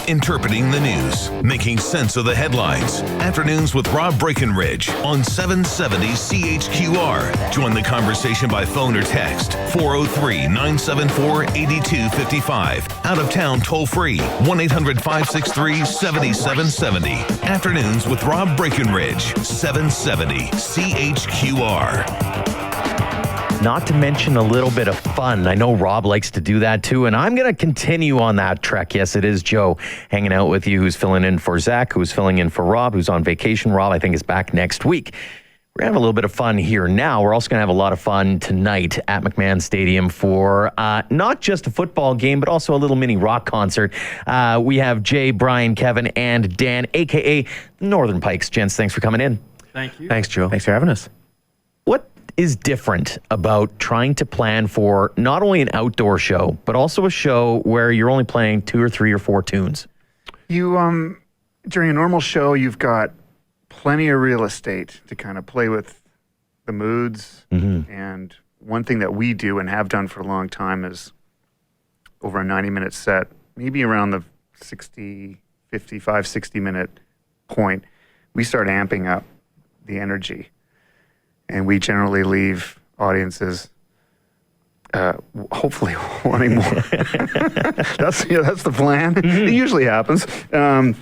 interpreting the news, making sense of the headlines. Afternoons with Rob Breckenridge on 770 CHQR. Join the conversation by phone or text 403-974-8255. Out of town toll free 1-800-563-7770. Afternoons with Rob Breckenridge, 770 CHQR. Not to mention a little bit of fun. I know Rob likes to do that too, and I'm going to continue on that trek. Yes, it is Joe hanging out with you, who's filling in for Zach, who's filling in for Rob, who's on vacation. Rob, I think, is back next week. We're going to have a little bit of fun here now. We're also going to have a lot of fun tonight at McMahon Stadium for not just a football game, but also a little mini rock concert. We have Jay, Brian, Kevin, and Dan, a.k.a. Northern Pikes. Gents, thanks for coming in. Thank you. Thanks, Joe. Thanks for having us. What is different about trying to plan for not only an outdoor show, but also a show where you're only playing 2 or 3 or 4 tunes? You, during a normal show, you've got plenty of real estate to kind of play with the moods. Mm-hmm. And one thing that we do and have done for a long time is over a 90-minute set, maybe around the 55, 60-minute point, we start amping up the energy. And we generally leave audiences hopefully wanting more. That's the plan. Mm-hmm. It usually happens. In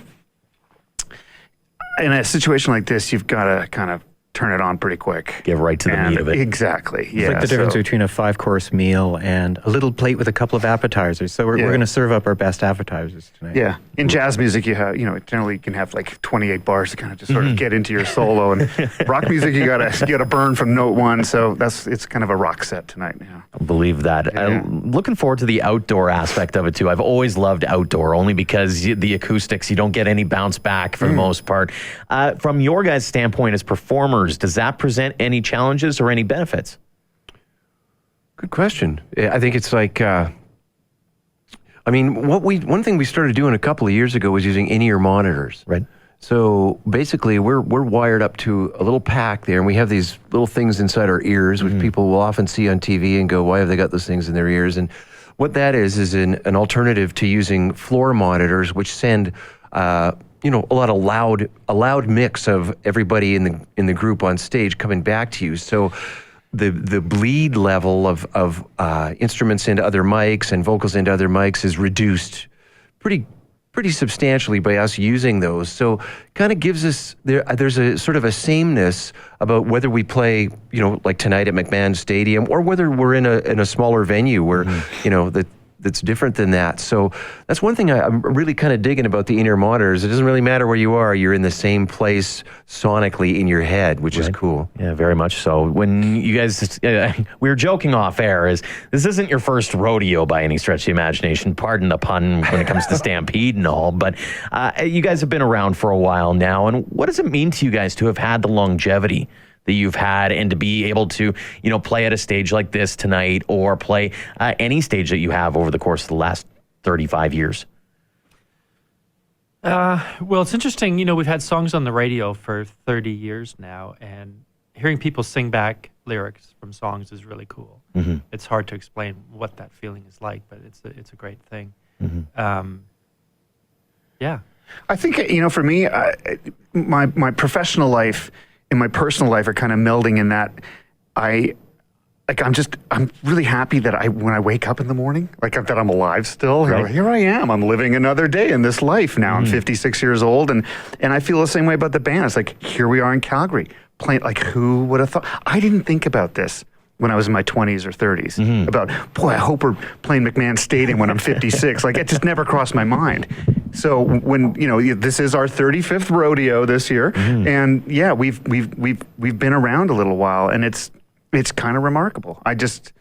a situation like this, you've got to kind of turn it on pretty quick. Get right to the meat of it. Exactly. It's like the difference between a 5-course meal and a little plate with a couple of appetizers. So we're going to serve up our best appetizers tonight. Yeah. In jazz music, generally you can have like 28 bars to kind of just sort of get into your solo. And rock music, you gotta burn from note one. So it's kind of a rock set tonight. Yeah. I believe that. Yeah. Looking forward to the outdoor aspect of it too. I've always loved outdoor, only because the acoustics, you don't get any bounce back for the most part. From your guys' standpoint as performers, does that present any challenges or any benefits? Good question. I think it's like, one thing we started doing a couple of years ago was using in-ear monitors. Right. So basically, we're wired up to a little pack there, and we have these little things inside our ears, which people will often see on TV and go, why have they got those things in their ears? And what that is an alternative to using floor monitors, which send a lot of a loud mix of everybody in the group on stage coming back to you. So the bleed level of instruments into other mics and vocals into other mics is reduced pretty substantially by us using those. So kind of gives us there's a sort of a sameness about whether we play, like tonight at McMahon Stadium, or whether we're in a smaller venue where that's different than that. So that's one thing I'm really kind of digging about the in-ear monitors. It doesn't really matter where you are. You're in the same place sonically in your head, which is cool. Yeah, very much so. When you guys, we were joking off air, this isn't your first rodeo by any stretch of the imagination. Pardon the pun when it comes to Stampede and all, but you guys have been around for a while now. And what does it mean to you guys to have had the longevity that you've had, and to be able to, play at a stage like this tonight, or play any stage that you have over the course of the last 35 years? Well, it's interesting. We've had songs on the radio for 30 years now, and hearing people sing back lyrics from songs is really cool. Mm-hmm. It's hard to explain what that feeling is like, but it's a great thing. Mm-hmm. Yeah. I think, for me, my professional life and my personal life are kind of melding in that I'm really happy that when I wake up in the morning, that I'm alive still. Right. Here I am. I'm living another day in this life now. I'm 56 years old, and I feel the same way about the band. It's like, here we are in Calgary playing. Like, who would have thought? I didn't think about this when I was in my 20s or 30s about, I hope we're playing McMahon Stadium when I'm 56. It just never crossed my mind. So when, this is our 35th rodeo this year, and yeah, we've been around a little while, and it's kind of remarkable. It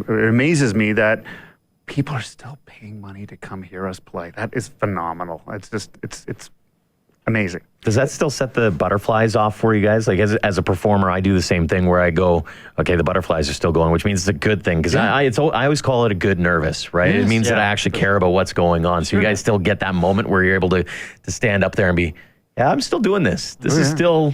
amazes me that people are still paying money to come hear us play. That is phenomenal. It's amazing. Does that still set the butterflies off for you guys? As a performer, I do the same thing where I go, okay, the butterflies are still going, which means it's a good thing, because I always call it a good nervous, right? Yes, it means that I actually care about what's going on. So you guys still get that moment where you're able to stand up there and be, I'm still doing this. This is still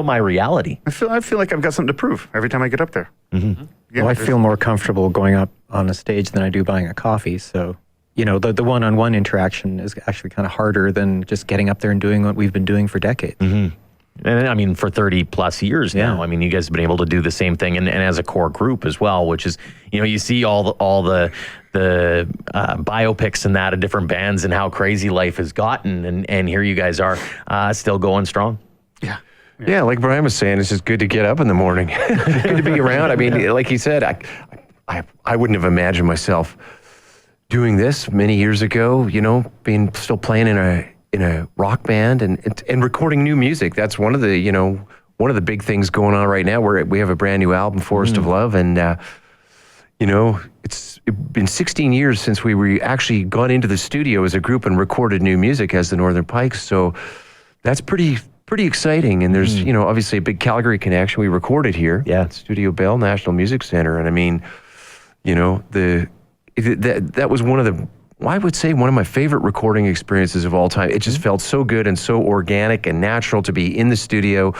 my reality. I feel like I've got something to prove every time I get up there. Mm-hmm. Yeah, I feel more comfortable going up on a stage than I do buying a coffee. So, the one-on-one interaction is actually kind of harder than just getting up there and doing what we've been doing for decades. And I mean, for 30 plus years now, I mean, you guys have been able to do the same thing and as a core group as well, which is, you see all the biopics and that of different bands and how crazy life has gotten. And here you guys are still going strong. Yeah, like Brian was saying, it's just good to get up in the morning. Good to be around. I mean, like he said, I wouldn't have imagined myself doing this many years ago, being still playing in a rock band and recording new music. That's one of the big things going on right now, where we have a brand new album, Forest of Love, and it's been 16 years since we actually got into the studio as a group and recorded new music as the Northern Pikes. So that's pretty exciting. And there's obviously a big Calgary connection. We recorded here, at Studio Bell National Music Center, and I mean, that was I would say one of my favorite recording experiences of all time. It just felt so good and so organic and natural to be in the studio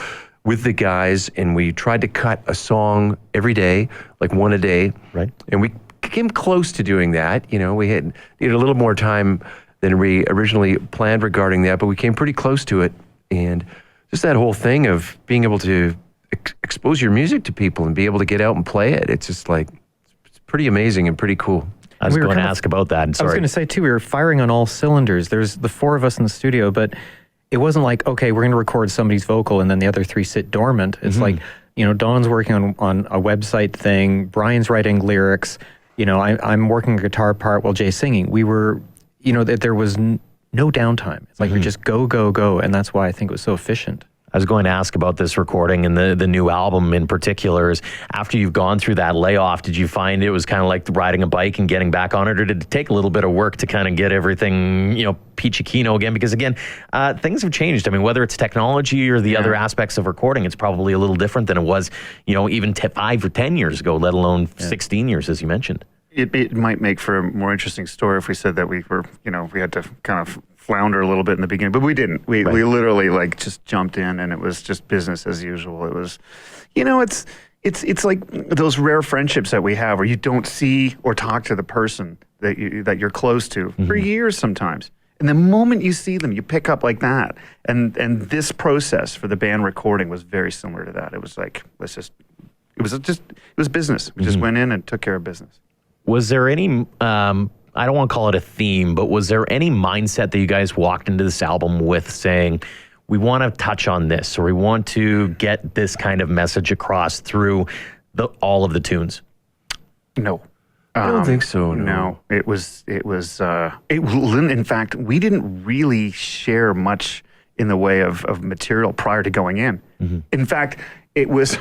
with the guys, and we tried to cut a song every day, like one a day. Right. And we came close to doing that. We needed a little more time than we originally planned regarding that, but we came pretty close to it. And just that whole thing of being able to expose your music to people and be able to get out and play it, it's just like, it's pretty amazing and pretty cool. I was going to ask about that. I was going to say, too, we were firing on all cylinders. There's the four of us in the studio, but it wasn't like, okay, we're going to record somebody's vocal and then the other three sit dormant. It's like, Don's working on a website thing, Brian's writing lyrics, I'm working a guitar part while Jay's singing. We were, there was no downtime. It's like we just go, go, go, and that's why I think it was so efficient. I was going to ask about this recording and the new album in particular. Is after you've gone through that layoff, did you find it was kind of like riding a bike and getting back on it, or did it take a little bit of work to kind of get everything, peachy keen again? Because again, things have changed. I mean, whether it's technology or the other aspects of recording, it's probably a little different than it was, even 5 or 10 years ago, let alone 16 years, as you mentioned. It might make for a more interesting story if we said that we were, we had to kind of flounder a little bit in the beginning, but we didn't. We literally just jumped in, and it was just business as usual. It was, it's like those rare friendships that we have where you don't see or talk to the person that you're close to for years sometimes. And the moment you see them, you pick up like that. And this process for the band recording was very similar to that. It was like, it was business. We just went in and took care of business. Was there any, I don't want to call it a theme, but was there any mindset that you guys walked into this album with saying, we want to touch on this, or we want to get this kind of message across through all of the tunes? No. I don't think so. No. It was, in fact, we didn't really share much in the way of material prior to going in. In fact, it was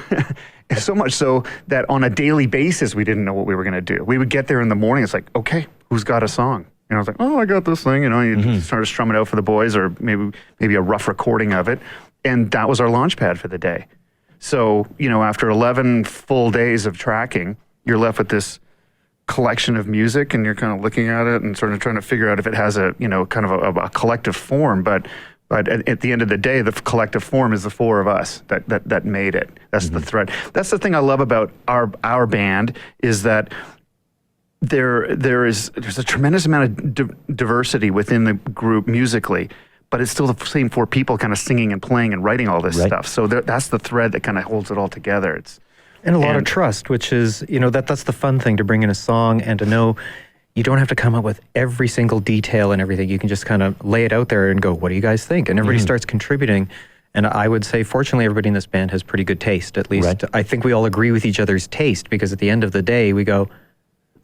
so much so that on a daily basis, we didn't know what we were going to do. We would get there in the morning. It's like, okay, who's got a song? I was like, oh, I got this thing. You started strumming out for the boys, or maybe a rough recording of it. And that was our launch pad for the day. So, after 11 full days of tracking, you're left with this collection of music, and you're kind of looking at it and sort of trying to figure out if it has a, kind of a collective form. But at the end of the day, the collective form is the four of us that made it. That's the thread. That's the thing I love about our band, is that there's a tremendous amount of diversity within the group musically, but it's still the same four people kind of singing and playing and writing all this stuff. So that's the thread that kind of holds it all together. And a lot of trust, which is, that's the fun thing, to bring in a song and to know you don't have to come up with every single detail and everything. You can just kind of lay it out there and go, what do you guys think? And everybody starts contributing. And I would say, fortunately, everybody in this band has pretty good taste. At least I think we all agree with each other's taste, because at the end of the day, we go,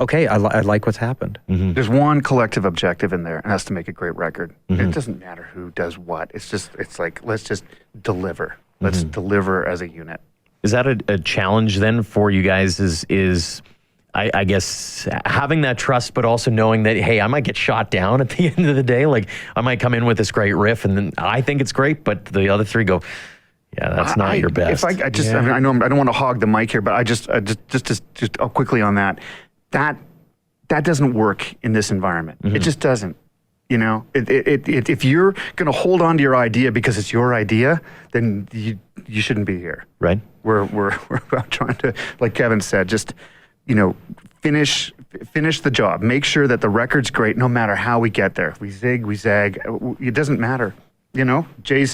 okay, I like what's happened. There's one collective objective in there, and that's to make a great record. It doesn't matter who does what. It's like, let's just deliver. Let's deliver as a unit. Is that a challenge then for you guys? Is I guess having that trust, but also knowing that, hey, I might get shot down at the end of the day. Like, I might come in with this great riff, and then I think it's great, but the other three go, yeah, that's not your best. I mean, I know I don't want to hog the mic here, but I just quickly on that. That doesn't work in this environment. It just doesn't. If you're going to hold on to your idea because it's your idea, then you shouldn't be here. Right. We're trying to, like Kevin said, just finish the job. Make sure that the record's great, no matter how we get there. We zig, we zag. It doesn't matter. You know, Jay,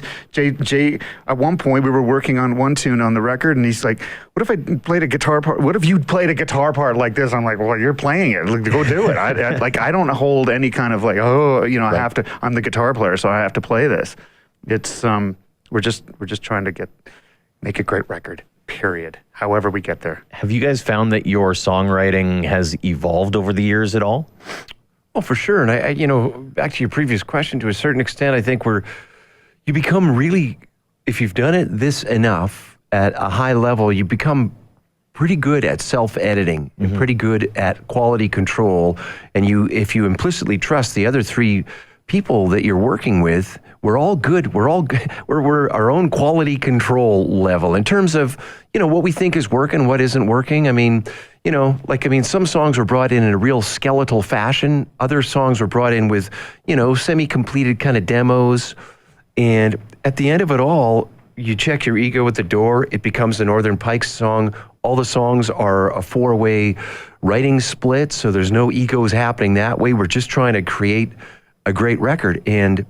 at one point we were working on one tune on the record, and he's like, what if I played a guitar part? What if you played a guitar part like this? I'm like, well, you're playing it. Go do it. I don't hold any kind of like, I have to, I'm the guitar player, so I have to play this. It's, we're just trying to make a great record, period. However we get there. Have you guys found that your songwriting has evolved over the years at all? Oh, for sure. And I back to your previous question, to a certain extent, I think you become really, if you've done it this enough at a high level, you become pretty good at self-editing and pretty good at quality control. And if you implicitly trust the other three people that you're working with, we're all good. We're our own quality control level in terms of, what we think is working, what isn't working. I mean, some songs were brought in a real skeletal fashion. Other songs were brought in with, semi-completed kind of demos. And at the end of it all, you check your ego at the door. It becomes a Northern Pikes song. All the songs are a 4-way writing split, so there's no egos happening that way. We're just trying to create a great record. And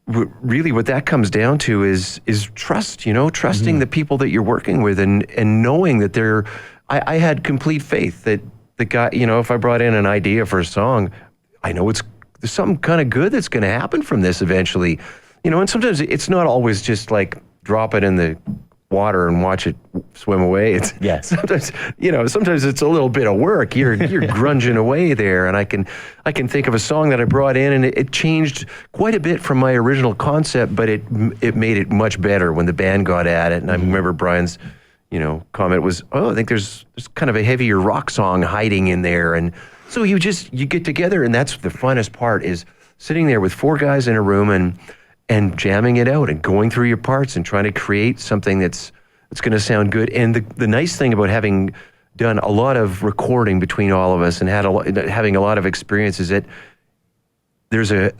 really what that comes down to is trust, trusting the people that you're working with and knowing that I had complete faith that the guy, if I brought in an idea for a song, I know there's something kind of good that's going to happen from this eventually. And sometimes it's not always just like drop it in the water and watch it swim away. It's sometimes it's a little bit of work. You're grunging away there, and I can think of a song that I brought in, and it changed quite a bit from my original concept, but it made it much better when the band got at it. And I remember Brian's comment was, I think there's kind of a heavier rock song hiding in there, and so you get together, and that's the funnest part, is sitting there with 4 guys in a room and jamming it out and going through your parts and trying to create something that's going to sound good. And the nice thing about having done a lot of recording between all of us and having a lot of experience is that there's a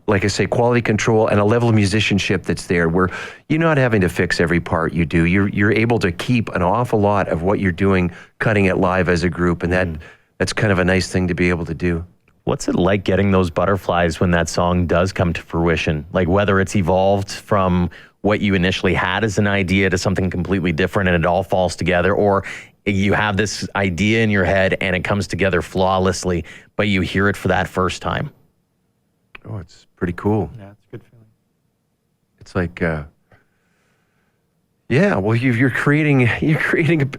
like I say, quality control and a level of musicianship that's there where you're not having to fix every part you do. You're able to keep an awful lot of what you're doing, cutting it live as a group, and that's kind of a nice thing to be able to do. What's it like getting those butterflies when that song does come to fruition? Like whether it's evolved from what you initially had as an idea to something completely different and it all falls together, or you have this idea in your head and it comes together flawlessly, but you hear it for that first time. Oh, it's pretty cool. Yeah, it's a good feeling. It's like, you're creating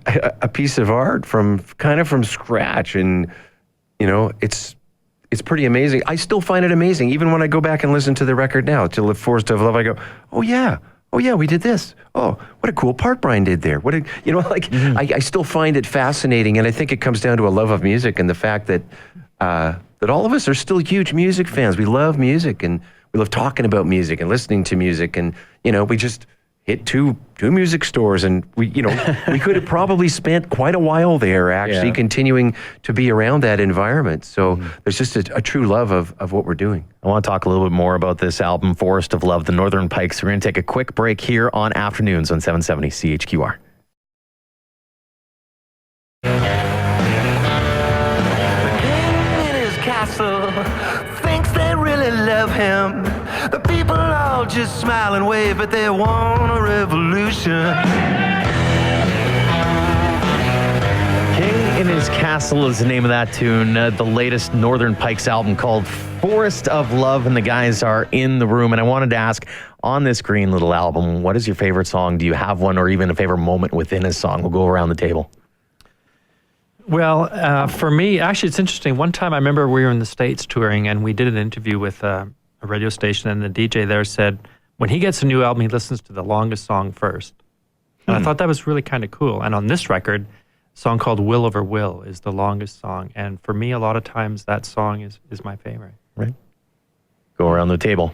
a piece of art from scratch, and it's pretty amazing. I still find it amazing. Even when I go back and listen to the record now, to the Forest of Love, I go, oh yeah, we did this. Oh, what a cool part Brian did there. I still find it fascinating. And I think it comes down to a love of music and the fact that all of us are still huge music fans. We love music, and we love talking about music and listening to music. And, we just hit two music stores, and we could have probably spent quite a while there actually continuing to be around that environment. So there's just a true love of what we're doing. I want to talk a little bit more about this album, Forest of Love, the Northern Pikes. We're going to take a quick break here on Afternoons on 770 CHQR. Thinks they really love him. The people all just smile and wave, but they want a revolution. King in His Castle is the name of that tune. The latest Northern Pikes album called Forest of Love, and the guys are in the room. And I wanted to ask, on this green little album, what is your favorite song? Do you have one, or even a favorite moment within a song? We'll go around the table. Well, for me, actually, it's interesting. One time I remember we were in the States touring, and we did an interview with a radio station, and the DJ there said when he gets a new album, he listens to the longest song first. And I thought that was really kind of cool. And on this record, a song called Will Over Will is the longest song. And for me, a lot of times that song is my favorite. Right. Go around the table.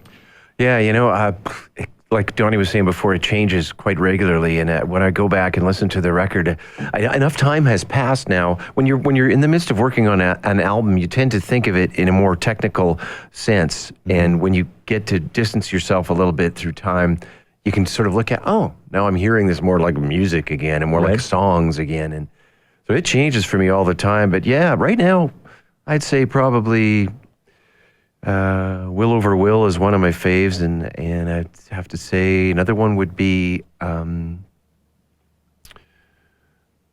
Yeah, like Donnie was saying before, it changes quite regularly. And when I go back and listen to the record, enough time has passed now. When you're in the midst of working on an album, you tend to think of it in a more technical sense. And when you get to distance yourself a little bit through time, you can sort of look at, now I'm hearing this more like music again and more like songs again. And So it changes for me all the time. But yeah, right now, I'd say probably Will Over Will is one of my faves, and I'd have to say another one would be Don't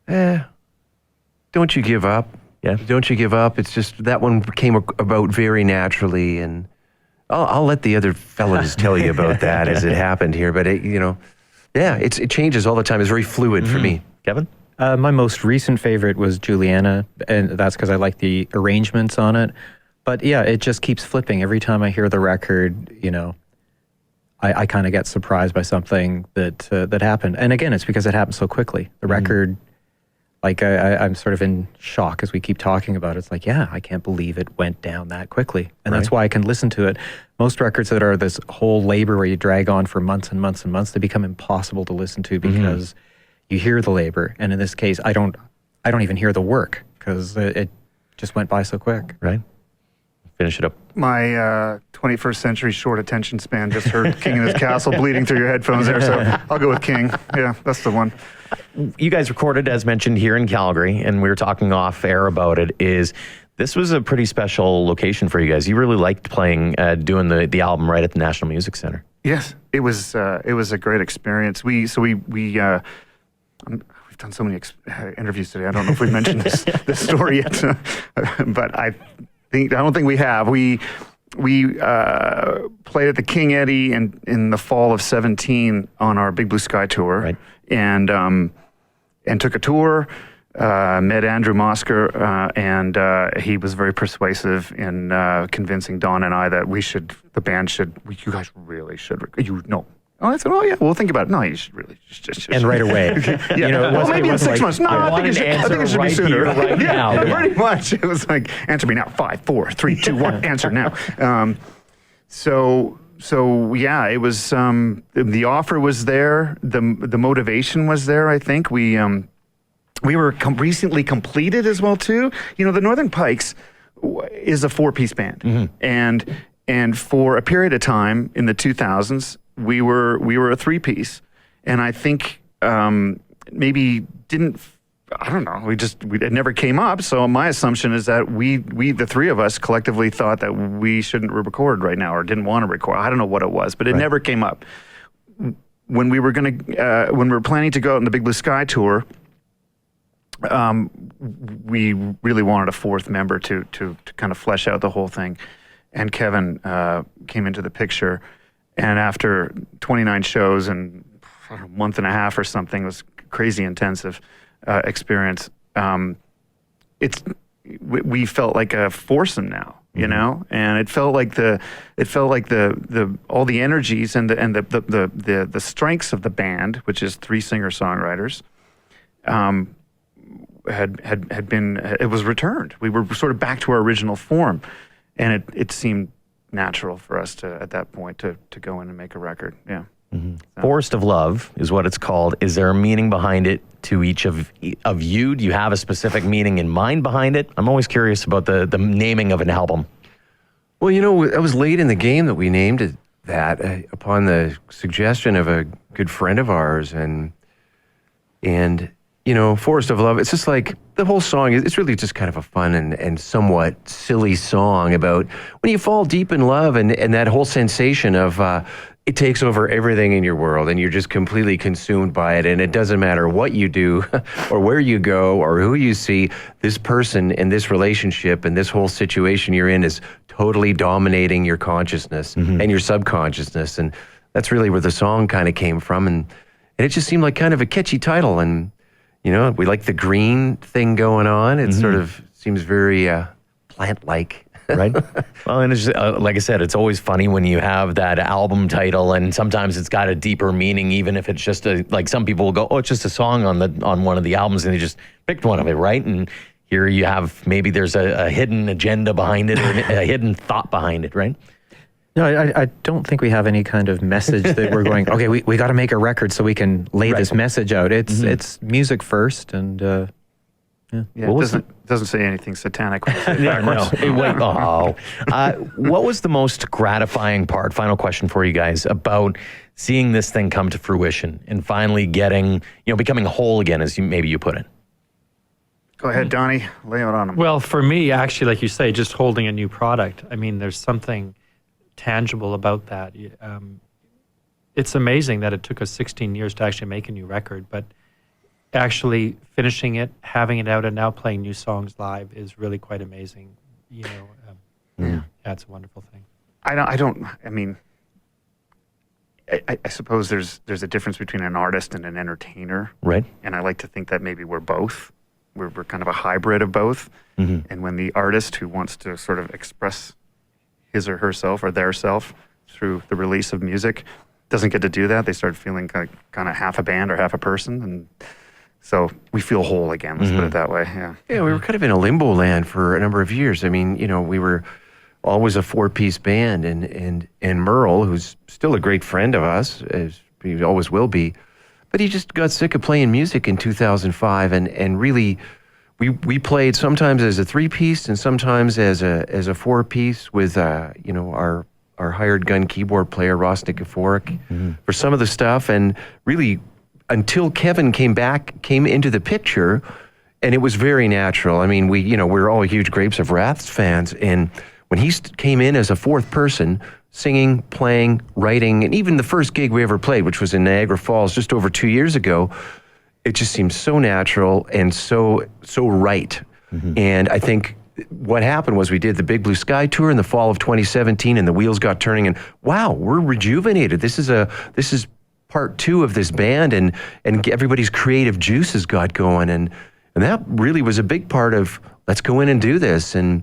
You Give Up. Yeah. Don't You Give Up. It's just that one came about very naturally, and I'll let the other fellas tell you about that as it happened here. But it changes all the time. It's very fluid for me. Kevin? My most recent favorite was Juliana, and that's because I like the arrangements on it. But yeah, it just keeps flipping. Every time I hear the record, I kind of get surprised by something that happened. And again, it's because it happened so quickly. The record, like I'm sort of in shock as we keep talking about it. It's like, yeah, I can't believe it went down that quickly. And that's why I can listen to it. Most records that are this whole labor where you drag on for months and months and months, they become impossible to listen to because you hear the labor. And in this case, I don't even hear the work because it just went by so quick. Right. Finish it up. My 21st century short attention span just heard King in His Castle bleeding through your headphones there, so I'll go with King. Yeah, that's the one. You guys recorded, as mentioned, here in Calgary, and we were talking off air about it. This was a pretty special location for you guys. You really liked playing, doing the album right at the National Music Center. Yes, it was a great experience. We've done so many interviews today. I don't know if we've mentioned this story yet, but I don't think we have. We played at the King Eddie in the fall of 2017 on our Big Blue Sky tour, right. and took a tour. Met Andrew Mosker, and he was very persuasive in convincing Don and I that the band should. You guys really should. Oh, I said, oh yeah, we'll think about it. No, you should really just and right away. Maybe in 6 months. No, I think it should be sooner. Right now. Pretty much. It was like, answer me now. 5, 4, 3, 2, 1. Answer now. So yeah, it was. The offer was there. The motivation was there. I think we were recently completed as well too. The Northern Pikes is a 4-piece band, and for a period of time in the 2000s. We were a 3-piece, and I think maybe didn't. I don't know. It never came up. So my assumption is that we the three of us collectively thought that we shouldn't record right now or didn't want to record. I don't know what it was, but it never came up. When we were planning to go out on the Big Blue Sky tour, we really wanted a 4th member to kind of flesh out the whole thing, and Kevin came into the picture. And after 29 shows and a month and a half or something, it was crazy intensive experience. We felt like a foursome now, and it felt like the all the energies and the strengths of the band, which is 3 singer-songwriters, had been. It was returned. We were sort of back to our original form, and it seemed natural for us to, at that point, to go in and make a record. Yeah. So. Forest of Love is what it's called. Is there a meaning behind it to each of you? Do you have a specific meaning in mind behind it? I'm always curious about the naming of an album. Well, it was late in the game that we named it that upon the suggestion of a good friend of ours, and Forest of Love, it's just like the whole song, it's really just kind of a fun and somewhat silly song about when you fall deep in love and that whole sensation of it takes over everything in your world and you're just completely consumed by it, and it doesn't matter what you do or where you go or who you see, this person and this relationship and this whole situation you're in is totally dominating your consciousness and your subconsciousness, and that's really where the song kind of came from, and it just seemed like kind of a catchy title, and we like the green thing going on. It sort of seems very plant-like. Right? Well, and it's just, like I said, it's always funny when you have that album title, and sometimes it's got a deeper meaning, even if it's just like some people will go, oh, it's just a song on one of the albums, and they just picked one of it, right? And here you have, maybe there's a hidden agenda behind it, or a hidden thought behind it, right? No, I don't think we have any kind of message that we're going, okay, we got to make a record so we can lay this message out. It's music first, and yeah, it doesn't say anything satanic. Yeah, no. What was the most gratifying part, final question for you guys, about seeing this thing come to fruition and finally getting, becoming whole again, as maybe you put it? Go ahead, Donnie. Lay it on them. Well, for me, actually, like you say, just holding a new product. I mean, there's something tangible about that. It's amazing that it took us 16 years to actually make a new record, but actually finishing it, having it out, and now playing new songs live is really quite amazing. That's a wonderful thing. I suppose there's a difference between an artist and an entertainer. Right. And I like to think that maybe we're both. We're kind of a hybrid of both. Mm-hmm. And when the artist who wants to sort of express his or herself or their self through the release of music doesn't get to do that, they start feeling kind of half a band or half a person. And so we feel whole again, let's put it that way. Yeah. Yeah, we were kind of in a limbo land for a number of years. I mean, we were always a 4-piece band, and Merle, who's still a great friend of us, as he always will be, but he just got sick of playing music in 2005, and really, we played sometimes as a 3-piece and sometimes as a 4-piece with our hired gun keyboard player Ross Nikiforik for some of the stuff, and really until Kevin came into the picture, and it was very natural. I mean, we're all huge Grapes of Wrath fans, and when he came in as a 4th person, singing, playing, writing, and even the first gig we ever played, which was in Niagara Falls just over 2 years ago, it just seemed so natural and so right. And I think what happened was we did the Big Blue Sky tour in the fall of 2017, and the wheels got turning, and wow, we're rejuvenated. This is part 2 of this band, and everybody's creative juices got going, and that really was a big part of let's go in and do this. And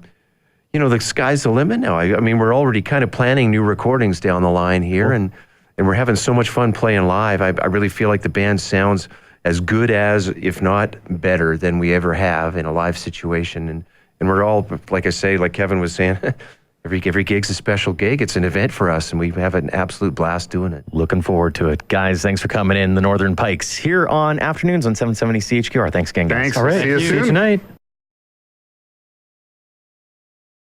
the sky's the limit now. I mean, we're already kind of planning new recordings down the line here, and we're having so much fun playing live. I really feel like the band sounds as good as, if not better, than we ever have in a live situation. And we're all, like I say, like Kevin was saying, every gig's a special gig. It's an event for us, and we have an absolute blast doing it. Looking forward to it. Guys, thanks for coming in. The Northern Pikes here on Afternoons on 770 CHQR. Thanks again, guys. Thanks. All right. See you soon. Tonight.